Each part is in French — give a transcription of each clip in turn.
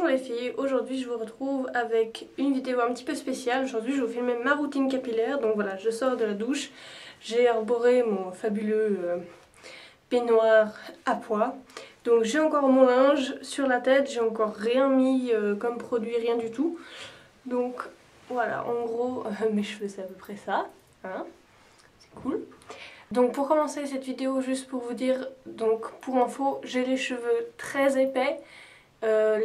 Bonjour les filles, aujourd'hui je vous retrouve avec une vidéo un petit peu spéciale. Aujourd'hui je vais vous filmer ma routine capillaire. Donc voilà, je sors de la douche, j'ai arboré mon fabuleux peignoir à pois. Donc j'ai encore mon linge sur la tête, j'ai encore rien mis comme produit, rien du tout. Donc voilà, en gros mes cheveux c'est à peu près ça, hein, c'est cool. Donc pour commencer cette vidéo, juste pour vous dire, donc pour info, j'ai les cheveux très épais.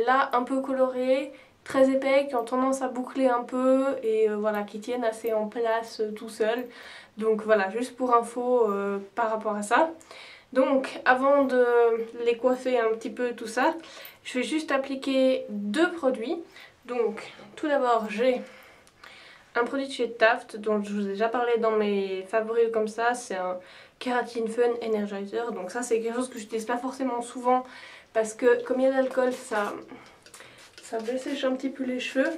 Là un peu colorés, très épais, qui ont tendance à boucler un peu et voilà, qui tiennent assez en place tout seuls. Donc voilà, juste pour info par rapport à ça. Donc avant de les coiffer un petit peu tout ça, je vais juste appliquer deux produits. Donc tout d'abord j'ai un produit de chez Taft dont je vous ai déjà parlé dans mes favoris comme ça, c'est un Keratin Fun Energizer. Donc ça c'est quelque chose que je n'utilise pas forcément souvent parce que comme il y a de l'alcool ça dessèche un petit peu les cheveux.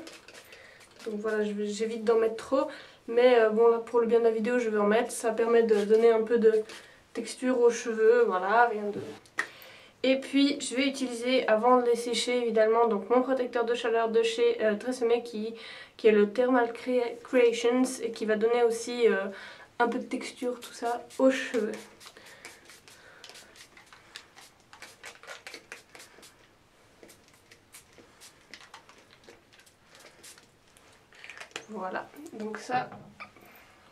Donc voilà, j'évite d'en mettre trop. Mais bon là pour le bien de la vidéo je vais en mettre, ça permet de donner un peu de texture aux cheveux, voilà, rien de... Et puis je vais utiliser, avant de les sécher évidemment, donc mon protecteur de chaleur de chez TRESemmé qui est le Thermal Creations et qui va donner aussi un peu de texture, tout ça, aux cheveux. Voilà, donc ça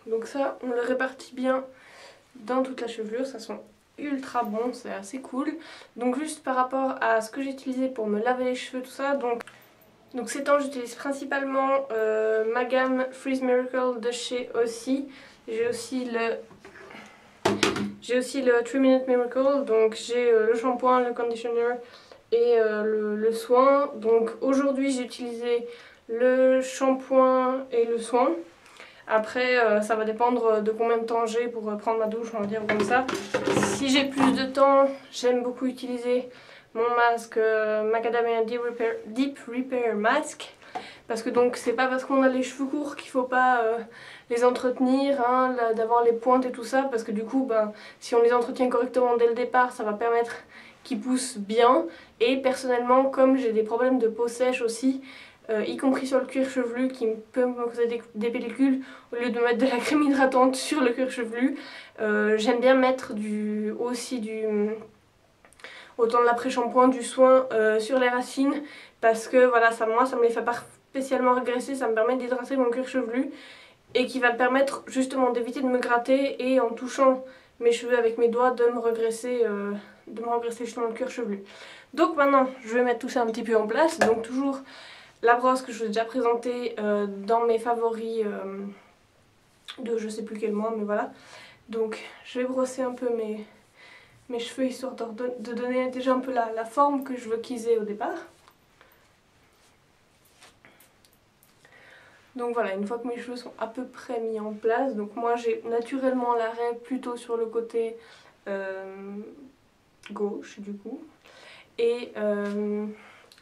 on le répartit bien dans toute la chevelure, ça sent ultra bon, c'est assez cool. Donc juste par rapport à ce que j'ai utilisé pour me laver les cheveux, tout ça, donc ces temps j'utilise principalement ma gamme Freeze Miracle de chez Aussie. J'ai aussi le 3 Minute Miracle, donc j'ai le shampoing, le conditioner et le soin. Donc aujourd'hui j'ai utilisé le shampoing et le soin. Après ça va dépendre de combien de temps j'ai pour prendre ma douche, on va dire comme ça. Si j'ai plus de temps, j'aime beaucoup utiliser mon masque Macadamia Deep Repair Mask. Parce que donc c'est pas parce qu'on a les cheveux courts qu'il faut pas les entretenir, hein, d'avoir les pointes et tout ça. Parce que du coup, ben, si on les entretient correctement dès le départ, ça va permettre qu'ils poussent bien. Et personnellement, comme j'ai des problèmes de peau sèche aussi, y compris sur le cuir chevelu qui peut me causer des pellicules, au lieu de mettre de la crème hydratante sur le cuir chevelu, j'aime bien mettre autant de l'après-shampoing, du soin sur les racines, parce que voilà, moi ça me les fait pas spécialement régresser, ça me permet d'hydrater mon cuir chevelu et qui va me permettre justement d'éviter de me gratter et en touchant mes cheveux avec mes doigts de me regresser justement le cuir chevelu. Donc maintenant je vais mettre tout ça un petit peu en place. Donc toujours la brosse que je vous ai déjà présentée dans mes favoris de je sais plus quel mois, mais voilà. Donc je vais brosser un peu mes cheveux histoire de donner déjà un peu la forme que je veux qu'ils aient au départ. Donc voilà, une fois que mes cheveux sont à peu près mis en place, donc moi j'ai naturellement l'arrêt plutôt sur le côté gauche du coup. Et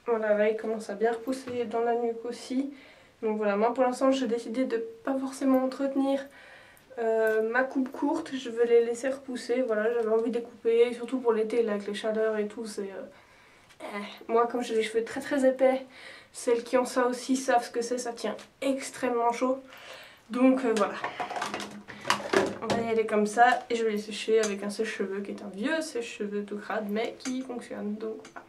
voilà, là il commence à bien repousser dans la nuque aussi. Donc voilà, moi pour l'instant j'ai décidé de pas forcément entretenir ma coupe courte, je veux les laisser repousser. Voilà, j'avais envie de les couper, surtout pour l'été là avec les chaleurs et tout, c'est... Moi comme j'ai les cheveux très très épais, celles qui ont ça aussi savent ce que c'est, ça tient extrêmement chaud. Donc voilà, on va y aller comme ça et je vais les sécher avec un sèche-cheveux qui est un vieux sèche-cheveux tout crade mais qui fonctionne. Donc voilà.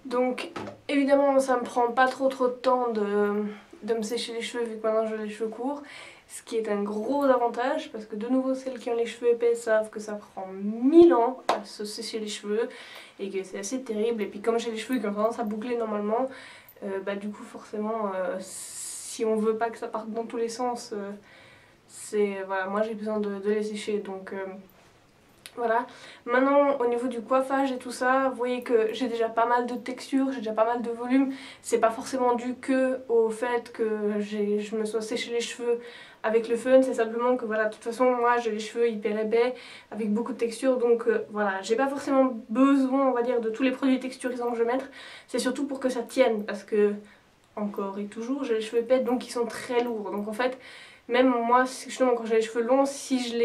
Donc évidemment ça me prend pas trop de temps de me sécher les cheveux vu que maintenant j'ai les cheveux courts. Ce qui est un gros avantage parce que de nouveau celles qui ont les cheveux épais savent que ça prend 1000 ans à se sécher les cheveux et que c'est assez terrible. Et puis comme j'ai les cheveux qui ont tendance à boucler normalement, bah du coup forcément si on veut pas que ça parte dans tous les sens, voilà, moi j'ai besoin de les sécher. Donc Voilà, maintenant au niveau du coiffage et tout ça, vous voyez que j'ai déjà pas mal de texture, j'ai déjà pas mal de volume. C'est pas forcément dû que au fait que je me sois séché les cheveux avec le fun, c'est simplement que voilà, de toute façon moi j'ai les cheveux hyper épais avec beaucoup de texture, donc voilà, j'ai pas forcément besoin, on va dire, de tous les produits texturisants que je vais mettre. C'est surtout pour que ça tienne, parce que encore et toujours j'ai les cheveux épais donc ils sont très lourds. Donc en fait, même moi justement quand j'ai les cheveux longs, si je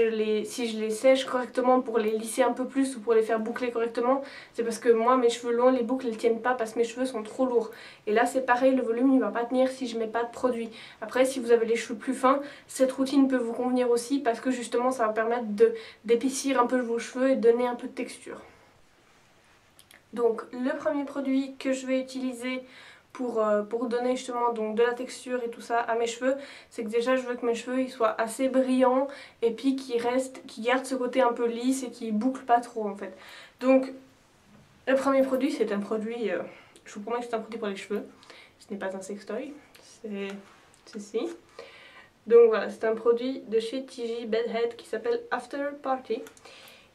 les sèche correctement pour les lisser un peu plus ou pour les faire boucler correctement, c'est parce que moi mes cheveux longs, les boucles elles tiennent pas parce que mes cheveux sont trop lourds. Et là c'est pareil, le volume il va pas tenir si je mets pas de produit. Après si vous avez les cheveux plus fins, cette routine peut vous convenir aussi parce que justement ça va permettre d'épaissir un peu vos cheveux et de donner un peu de texture. Donc le premier produit que je vais utiliser pour donner justement donc de la texture et tout ça à mes cheveux, c'est que déjà je veux que mes cheveux ils soient assez brillants et puis qu'ils gardent ce côté un peu lisse et qu'ils bouclent pas trop en fait. Donc le premier produit c'est un produit, je vous promets que c'est un produit pour les cheveux, ce n'est pas un sextoy, c'est ceci. Donc voilà, c'est un produit de chez TJ Bedhead qui s'appelle After Party,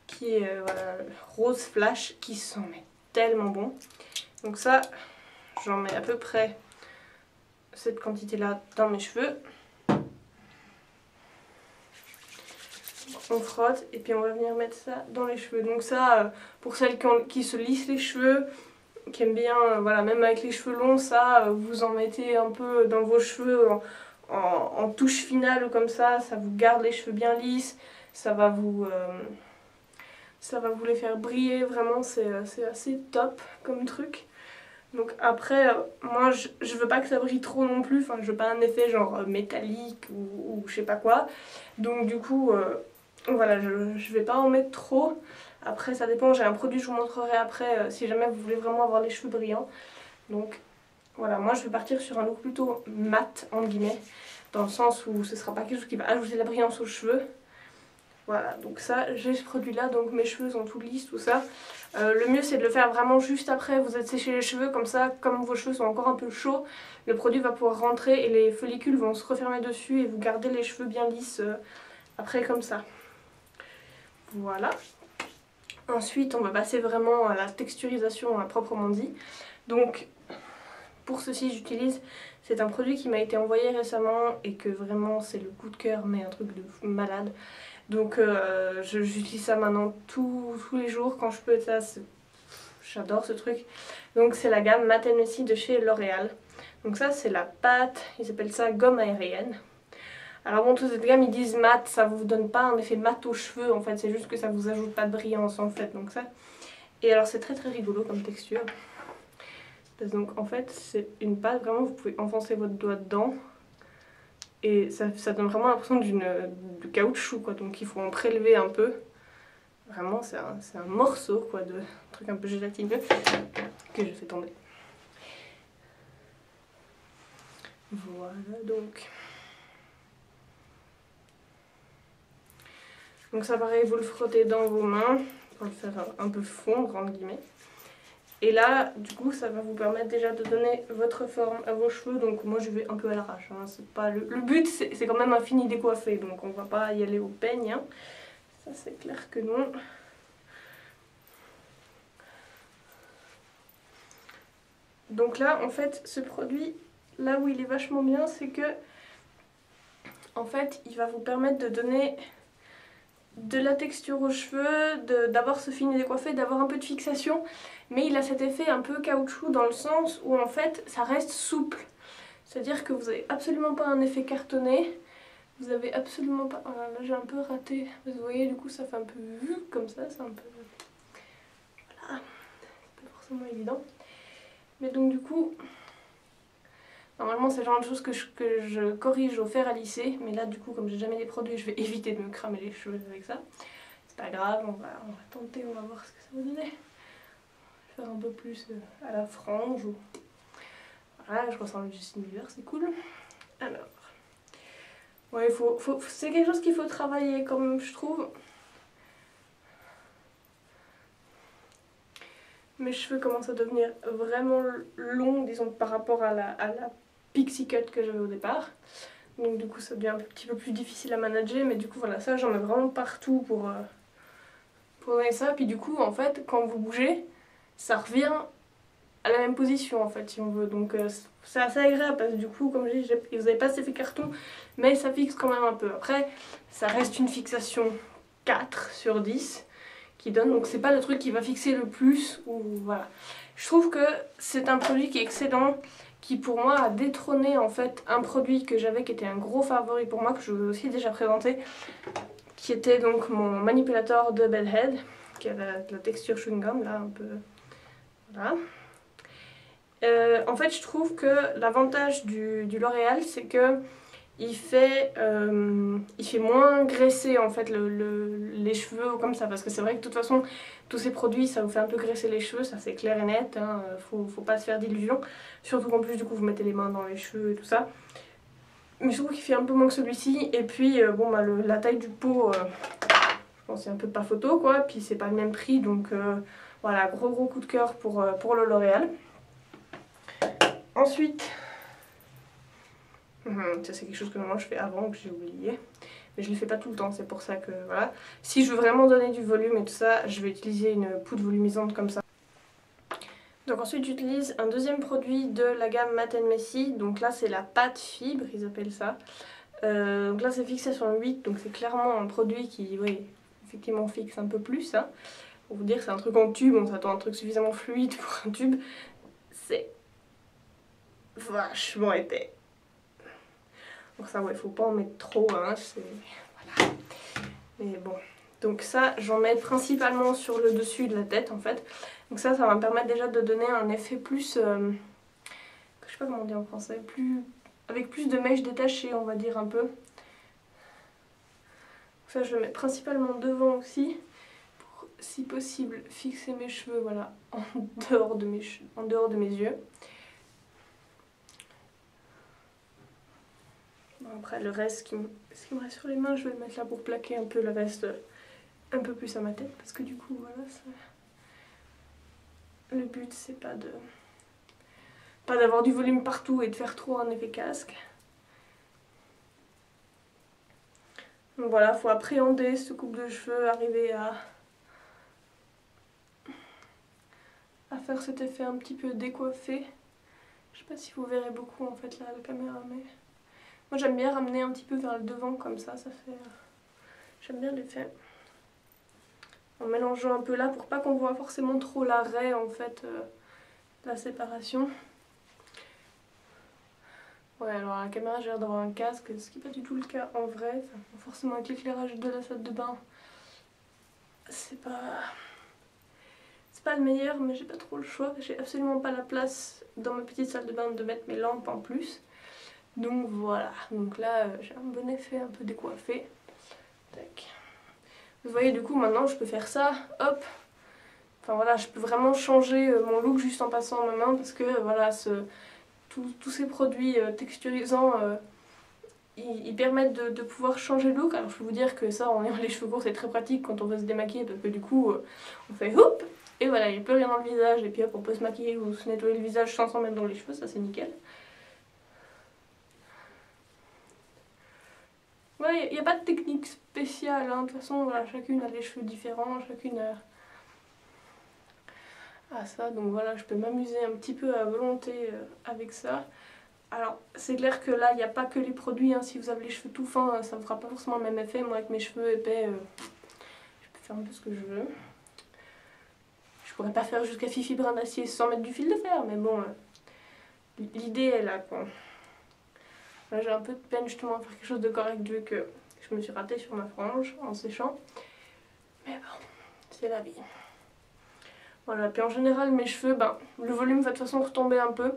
qui est voilà, rose flash, qui sent mais tellement bon. Donc ça, j'en mets à peu près cette quantité là dans mes cheveux. On frotte et puis on va venir mettre ça dans les cheveux. Donc ça, pour celles qui se lissent les cheveux, qui aiment bien, voilà, même avec les cheveux longs, ça, vous en mettez un peu dans vos cheveux en touche finale ou comme ça vous garde les cheveux bien lisses, ça va vous les faire briller, vraiment c'est assez top comme truc. Donc après, moi je veux pas que ça brille trop non plus, enfin je veux pas un effet genre métallique ou je sais pas quoi. Donc du coup, voilà, je vais pas en mettre trop. Après ça dépend, j'ai un produit, je vous montrerai après si jamais vous voulez vraiment avoir les cheveux brillants. Donc voilà, moi je vais partir sur un look plutôt mat, entre guillemets, dans le sens où ce sera pas quelque chose qui va ajouter de la brillance aux cheveux. Voilà, donc ça, j'ai ce produit là, donc mes cheveux sont tout lisses, tout ça. Le mieux c'est de le faire vraiment juste après vous êtes séché les cheveux, comme ça, comme vos cheveux sont encore un peu chauds, le produit va pouvoir rentrer et les follicules vont se refermer dessus et vous gardez les cheveux bien lisses après comme ça. Voilà. Ensuite on va passer vraiment à la texturisation à proprement dit. Donc pour ceci j'utilise, c'est un produit qui m'a été envoyé récemment et que vraiment c'est le coup de cœur mais un truc de malade. Donc j'utilise ça maintenant tous les jours quand je peux, ça j'adore ce truc. Donc c'est la gamme Matte & Messy de chez L'Oréal. Donc ça c'est la pâte, ils appellent ça gomme aérienne. Alors bon, toute cette gamme ils disent mat, ça vous donne pas un effet mat aux cheveux en fait, c'est juste que ça vous ajoute pas de brillance en fait, donc ça. Et alors c'est très rigolo comme texture. Donc en fait c'est une pâte, vraiment vous pouvez enfoncer votre doigt dedans. Et ça donne vraiment l'impression de caoutchouc quoi, donc il faut en prélever un peu. Vraiment c'est un morceau quoi, de truc un peu gélatineux que je fais tomber. Voilà donc. Donc ça pareil, vous le frottez dans vos mains pour le faire un peu fondre entre guillemets. Et là, du coup, ça va vous permettre déjà de donner votre forme à vos cheveux. Donc moi, je vais un peu à l'arrache. Hein. C'est pas le but, c'est quand même un fini décoiffé. Donc on va pas y aller au peigne. Hein. Ça, c'est clair que non. Donc là, en fait, ce produit, là où il est vachement bien, c'est que, en fait, il va vous permettre de donner de la texture aux cheveux, d'avoir ce fini décoiffé, d'avoir un peu de fixation, mais il a cet effet un peu caoutchouc dans le sens où en fait ça reste souple, c'est à dire que vous n'avez absolument pas un effet cartonné, vous avez absolument pas, voilà, là j'ai un peu raté, vous voyez du coup ça fait un peu comme ça, c'est un peu, voilà, c'est pas forcément évident, mais donc du coup normalement c'est le genre de choses que je corrige au fer à lisser, mais là du coup comme j'ai jamais les produits je vais éviter de me cramer les cheveux avec ça. C'est pas grave, on va tenter, on va voir ce que ça va donner. Je vais faire un peu plus à la frange. Voilà, je ressemble à Justin Bieber, c'est cool. Alors, ouais, c'est quelque chose qu'il faut travailler comme je trouve. Mes cheveux commencent à devenir vraiment longs, disons par rapport à la pixie cut que j'avais au départ. Donc du coup ça devient un petit peu plus difficile à manager, mais du coup voilà, ça j'en mets vraiment partout pour donner ça. Puis du coup en fait quand vous bougez, ça revient à la même position en fait si on veut. Donc c'est assez agréable parce que du coup comme je dis, vous n'avez pas cet effet carton, mais ça fixe quand même un peu. Après ça reste une fixation 4 sur 10 qui donne, donc c'est pas le truc qui va fixer le plus, ou voilà. Je trouve que c'est un produit qui est excellent, qui pour moi a détrôné en fait un produit que j'avais qui était un gros favori pour moi, que je vous ai aussi déjà présenté, qui était donc mon manipulateur de Bellhead, qui a la texture chewing gum là un peu, voilà. En fait je trouve que l'avantage du L'Oréal c'est que il fait moins graisser en fait les cheveux comme ça, parce que c'est vrai que de toute façon tous ces produits ça vous fait un peu graisser les cheveux, ça c'est clair et net, hein, faut pas se faire d'illusions, surtout qu'en plus du coup vous mettez les mains dans les cheveux et tout ça. Mais je trouve qu'il fait un peu moins que celui-ci, et puis bon bah la taille du pot, je pense c'est un peu de pas photo quoi, puis c'est pas le même prix, donc voilà, gros coup de cœur pour le L'Oréal. Ensuite, ça c'est quelque chose que normalement je fais avant, que j'ai oublié. Mais je ne le fais pas tout le temps, c'est pour ça que voilà. Si je veux vraiment donner du volume et tout ça, je vais utiliser une poudre volumisante comme ça. Donc ensuite j'utilise un deuxième produit de la gamme Matte & Messy. Donc là c'est la pâte fibre, ils appellent ça. Donc là c'est fixation 8, donc c'est clairement un produit qui, oui, effectivement fixe un peu plus. Hein. Pour vous dire, c'est un truc en tube, on s'attend à un truc suffisamment fluide pour un tube. C'est vachement épais. Donc ça, ouais, faut pas en mettre trop, hein, voilà. Mais bon, donc ça, j'en mets principalement sur le dessus de la tête, en fait. Donc ça va me permettre déjà de donner un effet plus, je sais pas comment dire en français, avec plus de mèches détachées, on va dire un peu. Donc ça, je le mets principalement devant aussi, pour, si possible, fixer mes cheveux, voilà, en dehors de mes yeux. Après le reste, ce qui me reste sur les mains, je vais le mettre là pour plaquer un peu le reste un peu plus à ma tête, parce que du coup voilà, le but c'est pas d'avoir du volume partout et de faire trop un effet casque. Donc voilà, faut appréhender ce coupe de cheveux, arriver à faire cet effet un petit peu décoiffé. Je sais pas si vous verrez beaucoup en fait là à la caméra, mais moi j'aime bien ramener un petit peu vers le devant comme ça fait... J'aime bien l'effet. En mélangeant un peu là pour pas qu'on voit forcément trop l'arrêt en fait, la séparation. Ouais, alors à la caméra j'ai l'air d'avoir un casque, ce qui n'est pas du tout le cas en vrai. Enfin, forcément avec l'éclairage de la salle de bain, c'est pas le meilleur, mais j'ai pas trop le choix. J'ai absolument pas la place dans ma petite salle de bain de mettre mes lampes en plus. Donc voilà, donc là j'ai un bon effet un peu décoiffé. Tac. Vous voyez, du coup maintenant je peux faire ça, hop. Enfin voilà, je peux vraiment changer mon look juste en passant ma main, parce que voilà, tous ces produits texturisants, ils permettent de pouvoir changer le look. Alors je peux vous dire que ça, en ayant les cheveux courts, c'est très pratique quand on veut se démaquiller, parce que du coup on fait hop, et voilà, il n'y a plus rien dans le visage, et puis hop, on peut se maquiller ou se nettoyer le visage sans s'en mettre dans les cheveux, ça c'est nickel. Ouais, il n'y a pas de technique spéciale, hein. De toute façon, voilà, chacune a les cheveux différents, chacune a ça, donc voilà, je peux m'amuser un petit peu à volonté avec ça. Alors, c'est clair que là, il n'y a pas que les produits, hein. Si vous avez les cheveux tout fins, ça ne fera pas forcément le même effet. Moi, avec mes cheveux épais, je peux faire un peu ce que je veux. Je pourrais pas faire jusqu'à Fifi Brin d'Acier sans mettre du fil de fer, mais bon, l'idée est là, quoi. Là, j'ai un peu de peine justement à faire quelque chose de correct vu que je me suis ratée sur ma frange en séchant. Mais bon, c'est la vie. Voilà, puis en général, mes cheveux, ben, le volume va de toute façon retomber un peu.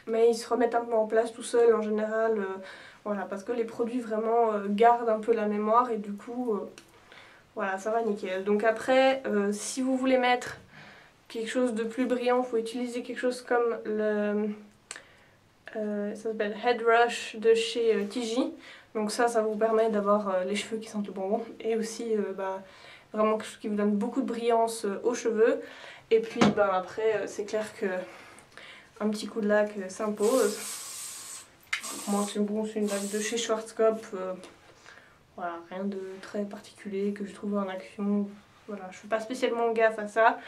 Mais ils se remettent un peu en place tout seuls en général. Voilà, parce que les produits vraiment gardent un peu la mémoire et du coup, voilà, ça va nickel. Donc après, si vous voulez mettre quelque chose de plus brillant, il faut utiliser quelque chose comme le... ça s'appelle Head Rush de chez Tigi. Donc ça vous permet d'avoir les cheveux qui sentent le bonbon. Et aussi vraiment quelque chose qui vous donne beaucoup de brillance aux cheveux. Et puis après c'est clair que un petit coup de lac s'impose. Moi c'est bon, c'est une bague de chez Schwarzkopf. Voilà, rien de très particulier que je trouve en action. Voilà, je fais pas spécialement gaffe à ça.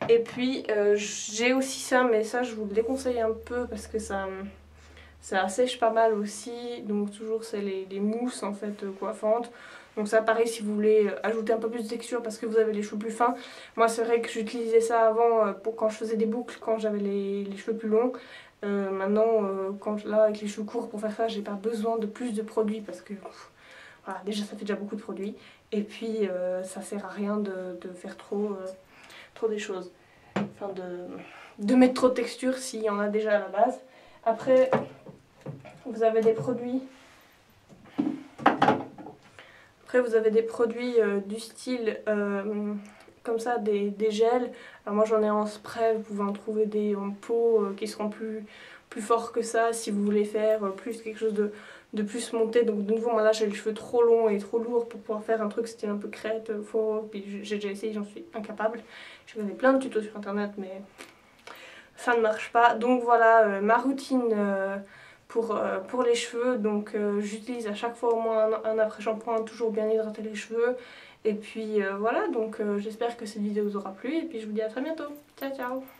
Et puis j'ai aussi ça, mais ça je vous le déconseille un peu parce que ça sèche pas mal aussi. Donc toujours c'est les mousses en fait coiffantes. Donc ça pareil si vous voulez ajouter un peu plus de texture parce que vous avez les cheveux plus fins. Moi c'est vrai que j'utilisais ça avant pour quand je faisais des boucles, quand j'avais les cheveux plus longs. Maintenant là avec les cheveux courts pour faire ça j'ai pas besoin de plus de produits parce que voilà, déjà ça fait déjà beaucoup de produits. Et puis ça sert à rien de faire trop des choses. Enfin de mettre trop de texture s'il y en a déjà à la base. Après vous avez des produits. Après vous avez des produits du style comme ça, des gels. Alors moi j'en ai en spray, vous pouvez en trouver des en pot qui seront plus forts que ça si vous voulez faire plus quelque chose de plus monté. Donc de nouveau moi là j'ai les cheveux trop longs et trop lourds pour pouvoir faire un truc style un peu crête, faux. Puis j'ai déjà essayé, j'en suis incapable. J'ai regardé plein de tutos sur internet mais ça ne marche pas. Donc voilà ma routine pour les cheveux. Donc j'utilise à chaque fois au moins un après-shampoing, toujours bien hydrater les cheveux. Et puis voilà, donc j'espère que cette vidéo vous aura plu et puis je vous dis à très bientôt. Ciao ciao.